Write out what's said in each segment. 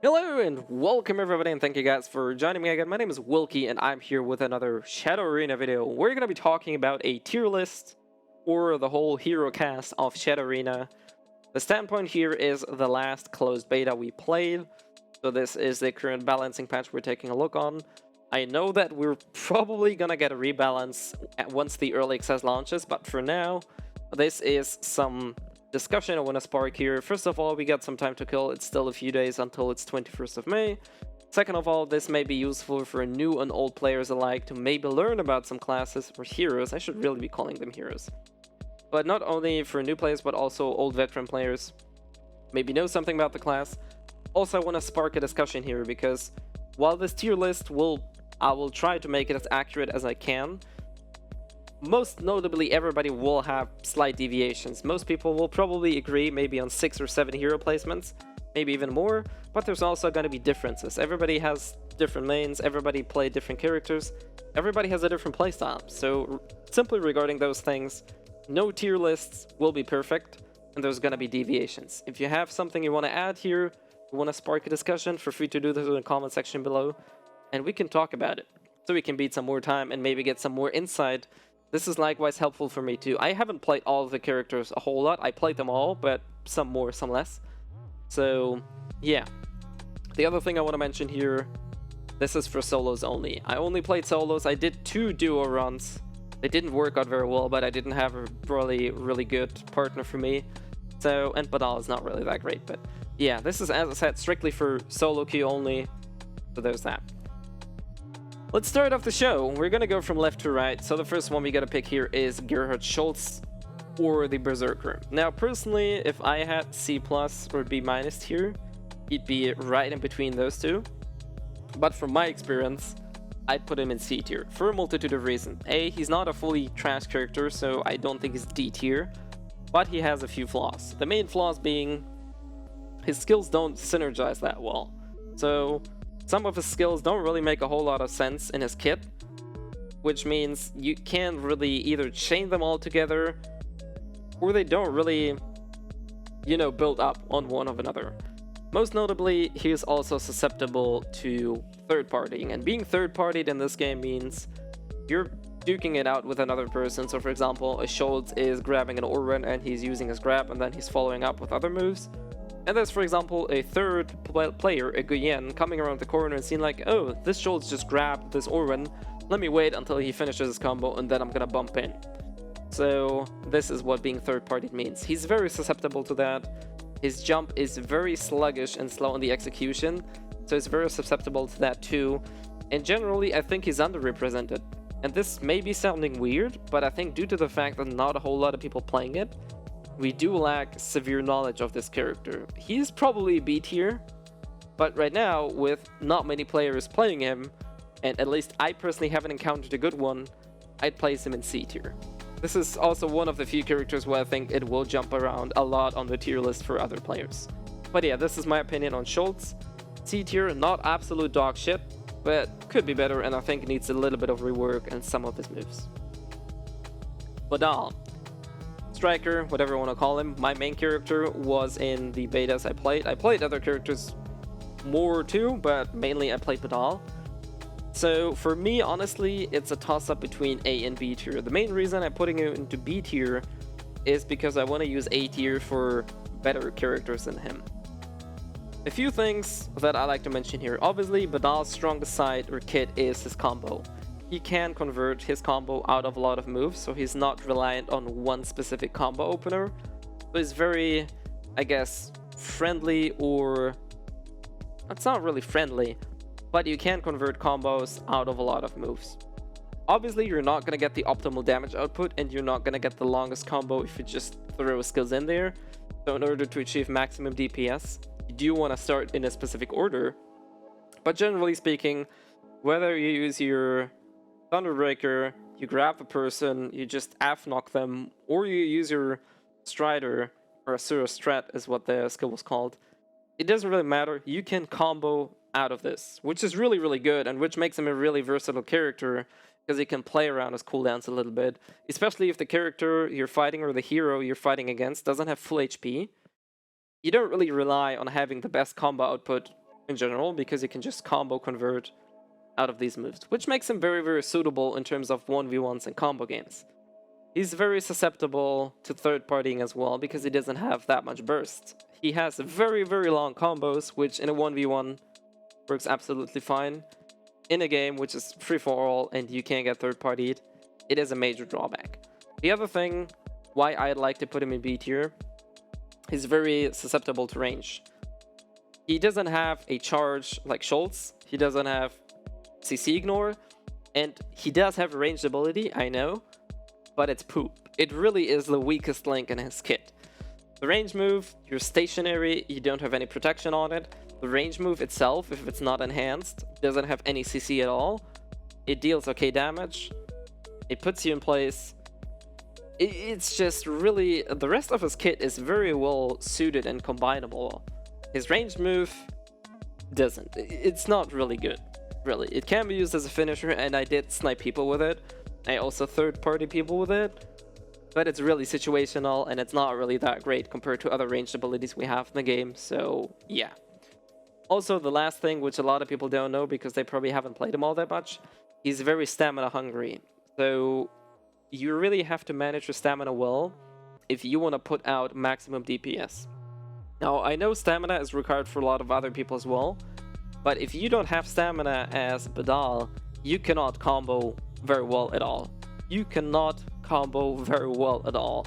Hello and welcome everybody, and thank you guys for joining me again. My name is Wilky and I'm here with another Shadow Arena video. We're going to be talking about a tier list for the whole hero cast of Shadow Arena. The standpoint here is the last closed beta we played, so this is the current balancing patch we're taking a look on. I know that we're probably going to get a rebalance once the early access launches, but for now, this is some discussion I want to spark here. First of all, we got some time to kill. It's still a few days until it's 21st of May. Second of all, this may be useful for new and old players alike to maybe learn about some classes or heroes. I should really be calling them heroes. But not only for new players, but also old veteran players. Maybe know something about the class. Also, I want to spark a discussion here because while this tier list I will try to make it as accurate as I can. Most notably, everybody will have slight deviations. Most people will probably agree maybe on 6 or 7 hero placements, maybe even more, but there's also going to be differences. Everybody has different mains, everybody play different characters, everybody has a different playstyle. So simply regarding those things, no tier lists will be perfect, and there's going to be deviations. If you have something you want to add here, you want to spark a discussion, feel free to do this in the comment section below, and we can talk about it. So we can beat some more time and maybe get some more insight. This is likewise helpful for me too. I haven't played all of the characters a whole lot. I played them all, but some more, some less. So, yeah. The other thing I want to mention here, this is for solos only. I only played solos. I did 2 duo runs. They didn't work out very well, but I didn't have a really good partner for me. So, and Badal is not really that great, but yeah, this is, as I said, strictly for solo queue only. So there's that. Let's start off the show. We're gonna go from left to right. So the first one we gotta pick here is Schulz or the Berserker. Now, personally, if I had C+ or B- tier, he'd be right in between those two. But from my experience, I'd put him in C tier for a multitude of reasons. A, he's not a fully trash character, so I don't think he's D tier, but he has a few flaws. The main flaws being his skills don't synergize that well. So some of his skills don't really make a whole lot of sense in his kit, which means you can't really either chain them all together or they don't really, build up on one of another. Most notably, he is also susceptible to third-partying, and being third-partied in this game means you're duking it out with another person. So for example, a Schulz is grabbing an Orin and he's using his grab and then he's following up with other moves. And there's, for example, a third player, a Guyen, coming around the corner and seeing like, oh, this Schulz just grabbed this Orin, let me wait until he finishes his combo and then I'm gonna bump in. So this is what being third-partied means. He's very susceptible to that. His jump is very sluggish and slow in the execution, so he's very susceptible to that too. And generally, I think he's underrepresented. And this may be sounding weird, but I think due to the fact that not a whole lot of people playing it, we do lack severe knowledge of this character. He's probably B tier, but right now, with not many players playing him, and at least I personally haven't encountered a good one, I'd place him in C tier. This is also one of the few characters where I think it will jump around a lot on the tier list for other players. But yeah, this is my opinion on Schulz. C tier, not absolute dog shit, but could be better, and I think needs a little bit of rework and some of his moves. Badal. Striker, whatever you want to call him. My main character was in the betas I played. I played other characters more too, but mainly I played Badal. So for me, honestly, it's a toss-up between A and B tier. The main reason I'm putting him into B tier is because I want to use A tier for better characters than him. A few things that I like to mention here. Obviously, Badal's strongest side or kit is his combo. He can convert his combo out of a lot of moves, so he's not reliant on one specific combo opener. So he's very, I guess, friendly, or it's not really friendly, but you can convert combos out of a lot of moves. Obviously, you're not going to get the optimal damage output, and you're not going to get the longest combo if you just throw skills in there. So in order to achieve maximum DPS, you do want to start in a specific order. But generally speaking, whether you use your Thunderbreaker, you grab a person, you just F-knock them, or you use your Strider, or Asura Strat is what the skill was called, it doesn't really matter. You can combo out of this, which is really good, and which makes him a really versatile character, because he can play around his cooldowns a little bit, especially if the character you're fighting or the hero you're fighting against doesn't have full HP. You don't really rely on having the best combo output in general, because you can just combo convert out of these moves, which makes him very, very suitable in terms of 1v1s and combo games. He's very susceptible to third partying as well, because he doesn't have that much burst. He has very, very long combos, which in a 1v1 works absolutely fine. In a game which is free for all and you can't get third partied, it is a major drawback. The other thing why I'd like to put him in B tier, he's very susceptible to range. He doesn't have a charge like Schulz, he doesn't have CC ignore, and he does have a ranged ability, I know, but it's poop. It really is the weakest link in his kit. The range move, you're stationary, you don't have any protection on it. The range move itself, if it's not enhanced, doesn't have any CC at all. It deals okay damage. It puts you in place. It's just really... The rest of his kit is very well suited and combinable. His range move doesn't. It's not really good, really. It can be used as a finisher, and I did snipe people with it. I also third-party people with it. But it's really situational, and it's not really that great compared to other ranged abilities we have in the game, so yeah. Also, the last thing, which a lot of people don't know because they probably haven't played him all that much, he's very stamina hungry. So you really have to manage your stamina well if you want to put out maximum DPS. Now, I know stamina is required for a lot of other people as well, but if you don't have stamina as Badal, you cannot combo very well at all. You cannot combo very well at all.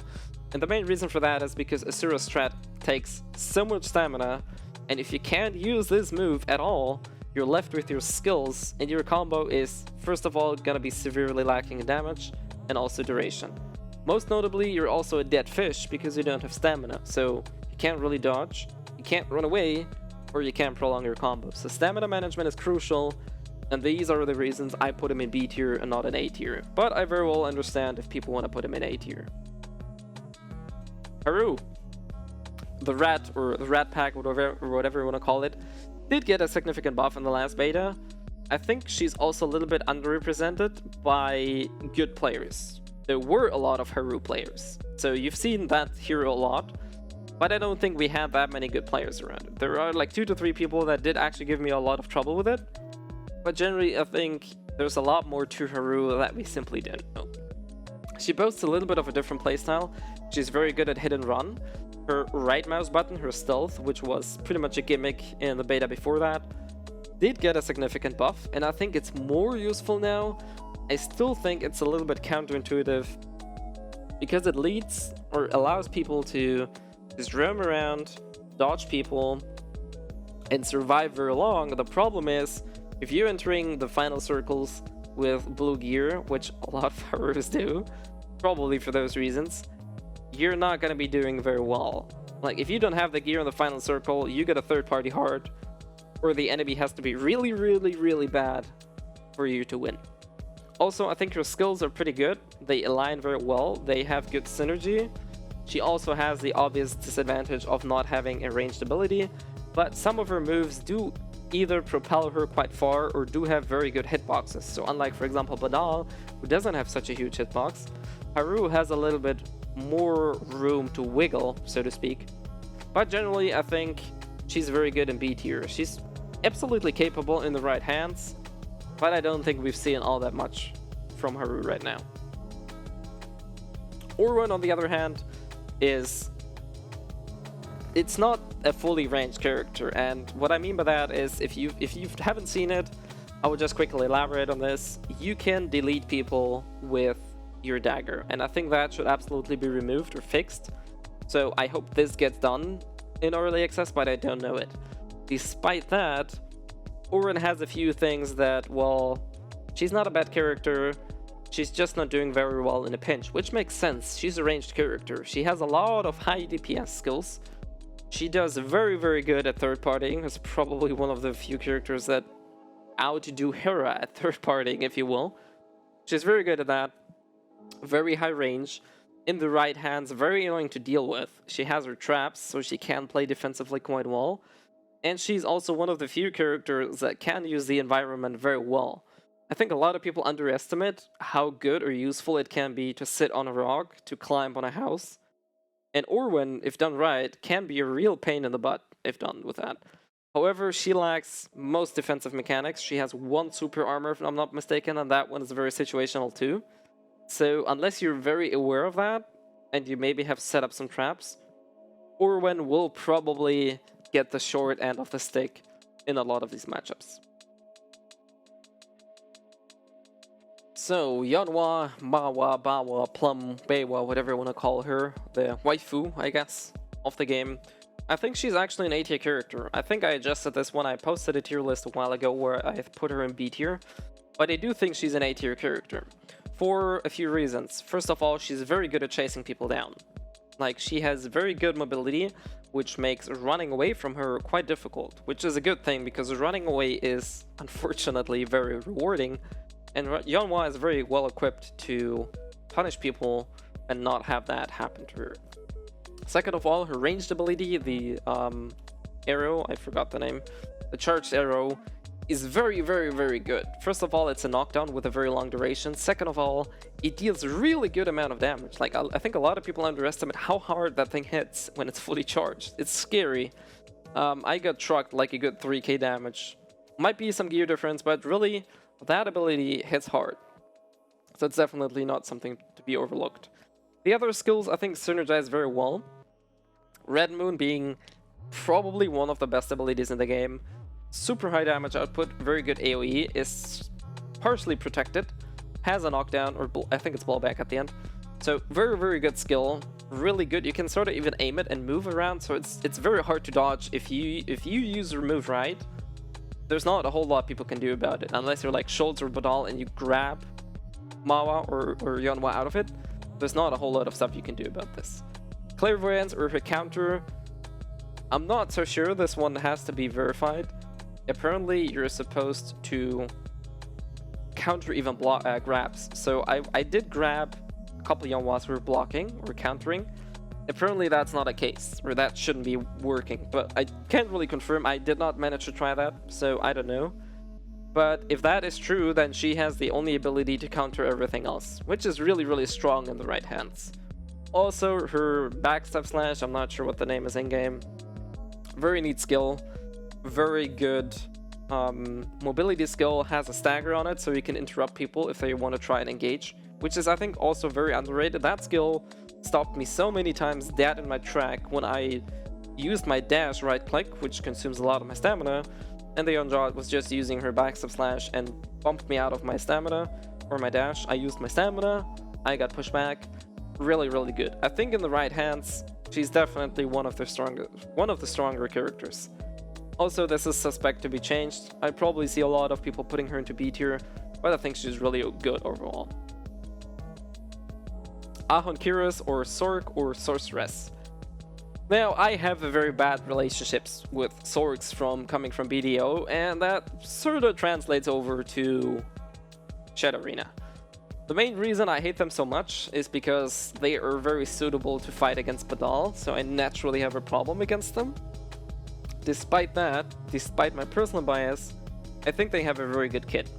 And the main reason for that is because Asura strat takes so much stamina, and if you can't use this move at all, you're left with your skills, and your combo is, first of all, gonna be severely lacking in damage, and also duration. Most notably, you're also a dead fish because you don't have stamina, so you can't really dodge, you can't run away, or you can't prolong your combo. So stamina management is crucial, and these are the reasons I put him in B tier and not in A tier. But I very well understand if people want to put him in A tier. Haru, the rat, or the rat pack, whatever you want to call it, did get a significant buff in the last beta. I think she's also a little bit underrepresented by good players. There were a lot of Haru players, so you've seen that hero a lot, but I don't think we had that many good players around it. There are like 2 to 3 people that did actually give me a lot of trouble with it, but generally I think there's a lot more to Haru that we simply didn't know. She boasts a little bit of a different playstyle. She's very good at hit and run. Her right mouse button, her stealth, which was pretty much a gimmick in the beta before that, did get a significant buff, and I think it's more useful now. I still think it's a little bit counterintuitive because it leads or allows people to just roam around, dodge people, and survive very long. The problem is, if you're entering the final circles with blue gear, which a lot of Harus do, probably for those reasons, you're not going to be doing very well. Like, if you don't have the gear in the final circle, you get a third-party hard, or the enemy has to be really, really, really bad for you to win. Also, I think her skills are pretty good. They align very well. They have good synergy. She also has the obvious disadvantage of not having a ranged ability, but some of her moves do either propel her quite far or do have very good hitboxes. So unlike, for example, Badal, who doesn't have such a huge hitbox, Haru has a little bit more room to wiggle, so to speak. But generally, I think she's very good in B tier. She's absolutely capable in the right hands, but I don't think we've seen all that much from Haru right now. Orin, on the other hand, it's not a fully ranged character, and what I mean by that is if you haven't seen it, I will just quickly elaborate on this. You can delete people with your dagger, and I think that should absolutely be removed or fixed. So I hope this gets done in early access, but I don't know it. Despite that, Orin has a few things that, well, she's not a bad character, she's just not doing very well in a pinch, which makes sense. She's a ranged character. She has a lot of high DPS skills. She does very, very good at third partying. It's probably one of the few characters that outdo Hera at third partying, if you will. She's very good at that. Very high range. In the right hands, very annoying to deal with. She has her traps, so she can play defensively quite well. And she's also one of the few characters that can use the environment very well. I think a lot of people underestimate how good or useful it can be to sit on a rock, to climb on a house. And Orin, if done right, can be a real pain in the butt if done with that. However, she lacks most defensive mechanics. She has one super armor, if I'm not mistaken, and that one is very situational too. So unless you're very aware of that, and you maybe have set up some traps, Orin will probably get the short end of the stick in a lot of these matchups. So, Yeonhwa, Mawa, Bawa, Plum, Beiwa, whatever you want to call her, the waifu, I guess, of the game. I think she's actually an A tier character. I think I adjusted this when I posted a tier list a while ago where I put her in B tier, but I do think she's an A tier character for a few reasons. First of all, she's very good at chasing people down. Like, she has very good mobility, which makes running away from her quite difficult, which is a good thing because running away is unfortunately very rewarding, and Yeonhwa is very well equipped to punish people and not have that happen to her. Second of all, her ranged ability, the arrow, I forgot the name, the charged arrow, is very, very, very good. First of all, it's a knockdown with a very long duration. Second of all, it deals a really good amount of damage. Like, I think a lot of people underestimate how hard that thing hits when it's fully charged. It's scary. I got trucked like a good 3k damage. Might be some gear difference, but really, that ability hits hard. So it's definitely not something to be overlooked. The other skills, I think, synergize very well. Red Moon being probably one of the best abilities in the game. Super high damage output, very good AoE, is partially protected, has a knockdown, or I think it's blowback at the end. So very, very good skill, really good. You can sort of even aim it and move around, so it's very hard to dodge. If you use your move right, there's not a whole lot people can do about it, unless you're like Schulz or Badal and you grab Mawa or Yeonhwa out of it. There's not a whole lot of stuff you can do about this. Clairvoyance or her counter, I'm not so sure. This one has to be verified. Apparently, you're supposed to counter even grabs. So I did grab a couple Yeonhwas who were blocking or countering. Apparently, that's not a case, or that shouldn't be working. But I can't really confirm. I did not manage to try that, so I don't know. But if that is true, then she has the only ability to counter everything else, which is really, really strong in the right hands. Also, her backstab slash, I'm not sure what the name is in-game. Very neat skill. Very good mobility skill, has a stagger on it, so you can interrupt people if they want to try and engage, which is, I think, also very underrated. That skill stopped me so many times dead in my track when I used my dash right-click, which consumes a lot of my stamina, and the Yeonhwa was just using her backstab slash and bumped me out of my stamina, or my dash. I used my stamina, I got pushed back. Really, really good. I think in the right hands, she's definitely one of the stronger characters. Also, this is suspect to be changed. I probably see a lot of people putting her into B tier, but I think she's really good overall. Ahon Kiris or Sork or Sorceress. Now, I have a very bad relationships with Sorks coming from BDO, and that sort of translates over to Shadowruna. The main reason I hate them so much is because they are very suitable to fight against Badal, so I naturally have a problem against them. Despite that, despite my personal bias, I think they have a very good kit.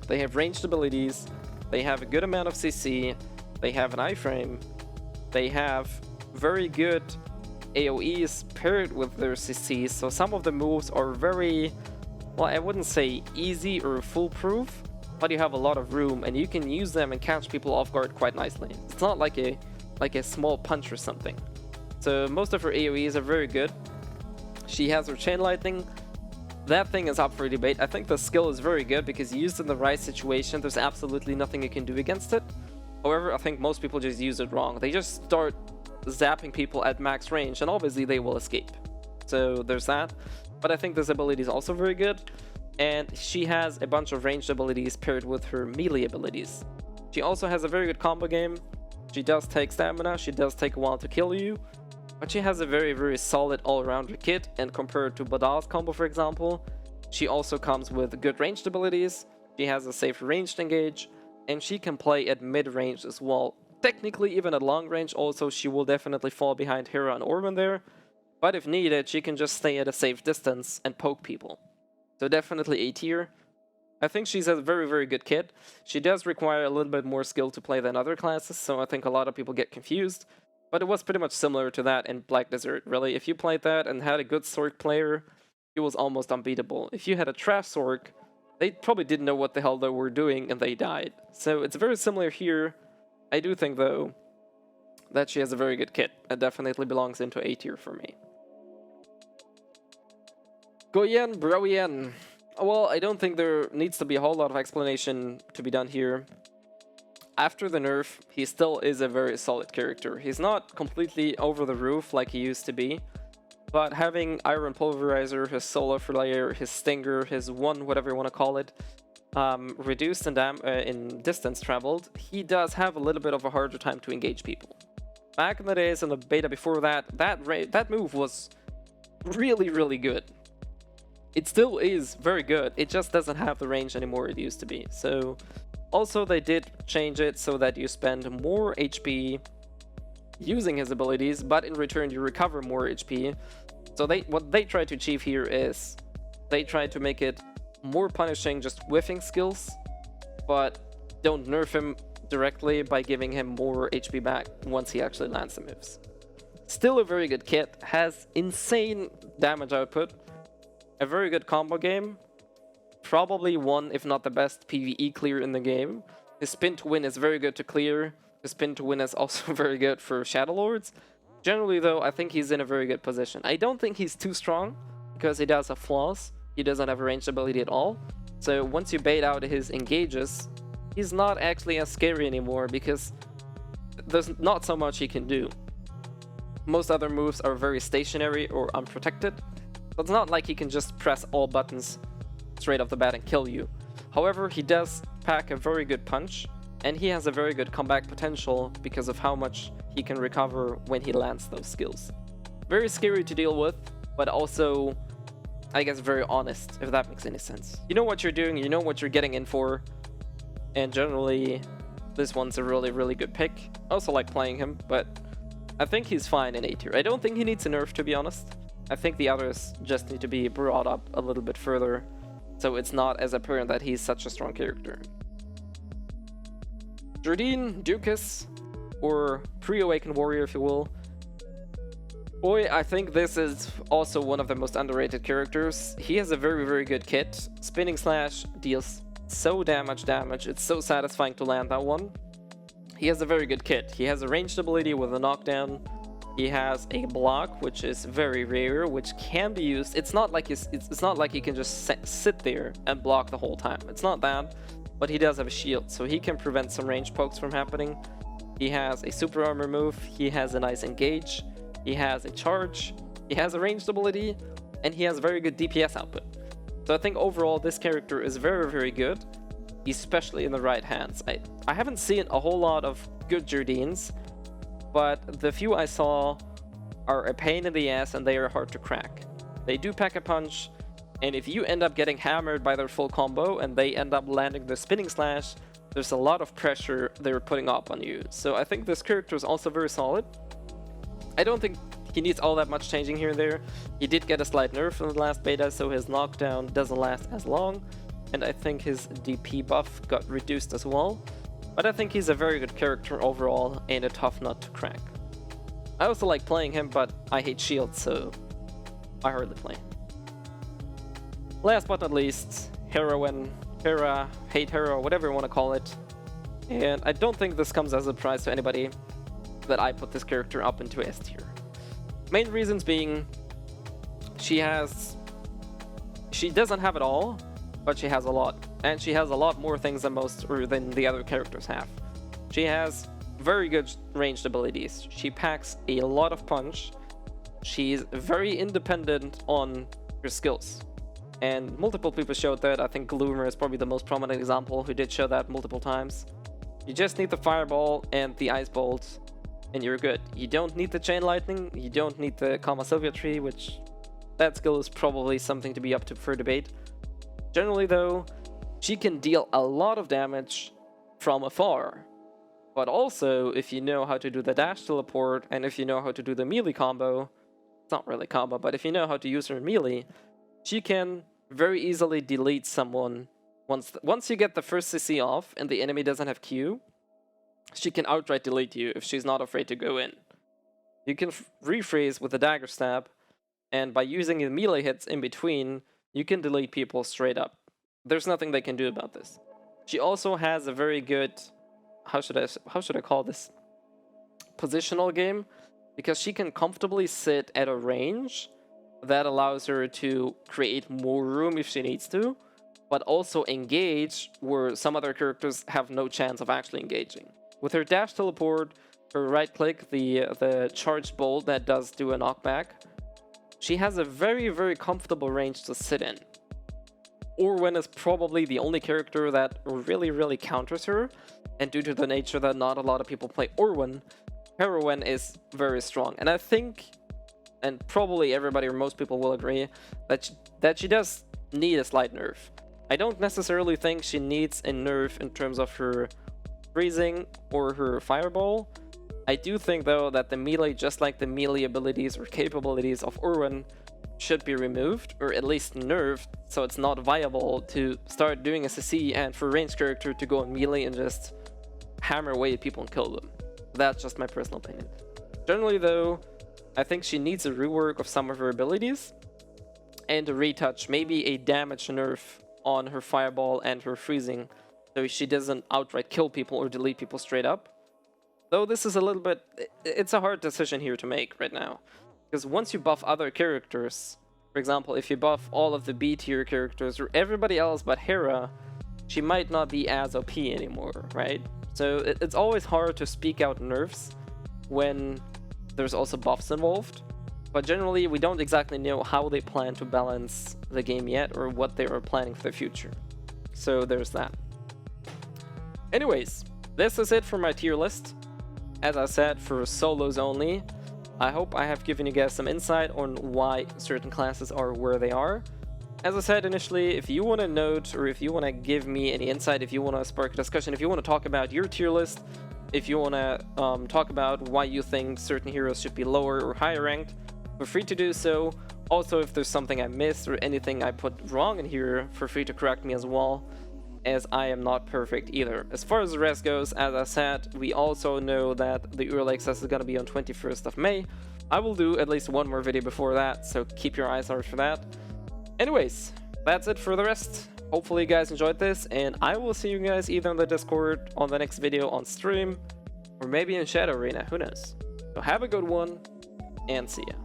They have ranged abilities, they have a good amount of CC, they have an iframe, they have very good AoEs paired with their CCs, so some of the moves are very, well, I wouldn't say easy or foolproof, but you have a lot of room and you can use them and catch people off guard quite nicely. It's not like a small punch or something. So most of her AoEs are very good. She has her chain lightning. That thing is up for debate. I think the skill is very good because used in the right situation, there's absolutely nothing you can do against it. However, I think most people just use it wrong. They just start zapping people at max range and obviously they will escape. So there's that. But I think this ability is also very good. And she has a bunch of ranged abilities paired with her melee abilities. She also has a very good combo game. She does take stamina, she does take a while to kill you, but she has a very, very solid all-rounder kit, and compared to Badal's combo, for example, she also comes with good ranged abilities, she has a safe ranged engage, and she can play at mid-range as well. Technically, even at long range also, she will definitely fall behind Haru and Orin there, but if needed, she can just stay at a safe distance and poke people. So definitely A tier. I think she's a very, very good kit. She does require a little bit more skill to play than other classes, so I think a lot of people get confused. But it was pretty much similar to that in Black Desert, really. If you played that and had a good Sork player, he was almost unbeatable. If you had a trash Sork, they probably didn't know what the hell they were doing and they died. So it's very similar here. I do think, though, that she has a very good kit. It definitely belongs into A tier for me. Goyen, Broyen. Well, I don't think there needs to be a whole lot of explanation to be done here. After the nerf, he still is a very solid character. He's not completely over the roof like he used to be, but having Iron Pulverizer, his Solar Flare, his Stinger, his one, whatever you want to call it, reduced in distance traveled, he does have a little bit of a harder time to engage people. Back in the days in the beta before that, that move was really, really good. It still is very good, it just doesn't have the range anymore it used to be. So, also they did change it so that you spend more HP using his abilities, but in return you recover more HP. So what they try to achieve here is they try to make it more punishing just whiffing skills, but don't nerf him directly by giving him more HP back once he actually lands the moves. Still a very good kit, has insane damage output, a very good combo game, probably one if not the best PvE clear in the game. His spin to win is very good to clear, his spin to win is also very good for Shadow Lords. Generally though, I think he's in a very good position. I don't think he's too strong, because he does have flaws. He doesn't have a ranged ability at all. So once you bait out his engages, he's not actually as scary anymore, because there's not so much he can do. Most other moves are very stationary or unprotected. So it's not like he can just press all buttons straight off the bat and kill you. However, he does pack a very good punch, and he has a very good comeback potential because of how much he can recover when he lands those skills. Very scary to deal with, but also, I guess, very honest, if that makes any sense. You know what you're doing, you know what you're getting in for, and generally, this one's a really, really good pick. I also like playing him, but I think he's fine in A tier. I don't think he needs a nerf, to be honest. I think the others just need to be brought up a little bit further, so it's not as apparent that he's such a strong character. Jardine, Dukas, or Pre-Awakened Warrior, if you will. Boy, I think this is also one of the most underrated characters. He has a very, very good kit. Spinning Slash deals so much damage, it's so satisfying to land that one. He has a very good kit. He has a ranged ability with a knockdown. He has a block, which is very rare, which can be used. It's not like it's not like he can just sit there and block the whole time. It's not that, but he does have a shield, so he can prevent some range pokes from happening. He has a super armor move. He has a nice engage. He has a charge. He has a ranged ability, and he has very good DPS output. So I think overall this character is very, very good, especially in the right hands. I haven't seen a whole lot of good Jardines, but the few I saw are a pain in the ass and they are hard to crack. They do pack a punch, and if you end up getting hammered by their full combo and they end up landing the Spinning Slash, there's a lot of pressure they're putting up on you. So I think this character is also very solid. I don't think he needs all that much changing here and there. He did get a slight nerf in the last beta, so his knockdown doesn't last as long, and I think his DP buff got reduced as well. But I think he's a very good character overall and a tough nut to crack. I also like playing him, but I hate shields, so I hardly play. Last but not least, Heroine, Hera, Hate Hero, whatever you want to call it. And I don't think this comes as a surprise to anybody that I put this character up into S tier. Main reasons being, she doesn't have it all, but she has a lot. And she has a lot more things than the other characters have. She has very good ranged abilities. She packs a lot of punch. She's very independent on her skills. And multiple people showed that. I think Gloomer is probably the most prominent example who did show that multiple times. You just need the Fireball and the Ice Bolt, and you're good. You don't need the Chain Lightning, you don't need the Kama Sylvia tree, which that skill is probably something to be up to for debate. Generally though, she can deal a lot of damage from afar. But also, if you know how to do the dash teleport, and if you know how to do the melee combo, it's not really combo, but if you know how to use her melee, she can very easily delete someone. Once you get the first CC off and the enemy doesn't have Q, she can outright delete you if she's not afraid to go in. You can refreeze with the dagger stab, And by using the melee hits in between, you can delete people straight up. There's nothing they can do about this. She also has a very good, how should I call this, positional game, because she can comfortably sit at a range that allows her to create more room if she needs to, but also engage where some other characters have no chance of actually engaging. With her dash teleport, her right click, the charged bolt that does do a knockback, she has a very, very comfortable range to sit in. Orin is probably the only character that really, really counters her, and due to the nature that not a lot of people play Orin, Heroine is very strong. And I think, and probably everybody or most people will agree, that she does need a slight nerf. I don't necessarily think she needs a nerf in terms of her freezing or her fireball. I do think though that the melee, just like the melee abilities or capabilities of Orin, should be removed, or at least nerfed, so it's not viable to start doing a CC and for ranged character to go on melee and just hammer away at people and kill them. That's just my personal opinion. Generally though, I think she needs a rework of some of her abilities and a retouch, maybe a damage nerf on her fireball and her freezing, so she doesn't outright kill people or delete people straight up. Though this is a little bit, it's a hard decision here to make right now. Because once you buff other characters, for example, if you buff all of the B tier characters or everybody else but Hera, she might not be as OP anymore, right? So it's always hard to speak out nerfs when there's also buffs involved. But generally, we don't exactly know how they plan to balance the game yet or what they are planning for the future. So there's that. Anyways, this is it for my tier list. As I said, for solos only. I hope I have given you guys some insight on why certain classes are where they are. As I said initially, if you want to note or if you want to give me any insight, if you want to spark a discussion, if you want to talk about your tier list, if you want to talk about why you think certain heroes should be lower or higher ranked, feel free to do so. Also, if there's something I missed or anything I put wrong in here, feel free to correct me as well, as I am not perfect either. As far as the rest goes, as I said, we also know that the early access is going to be on 21st of May. I will do at least one more video before that, so keep your eyes out for that. Anyways, that's it for the rest. Hopefully you guys enjoyed this, and I will see you guys either in the Discord, on the next video on stream, or maybe in Shadow Arena, who knows. So have a good one, and see ya.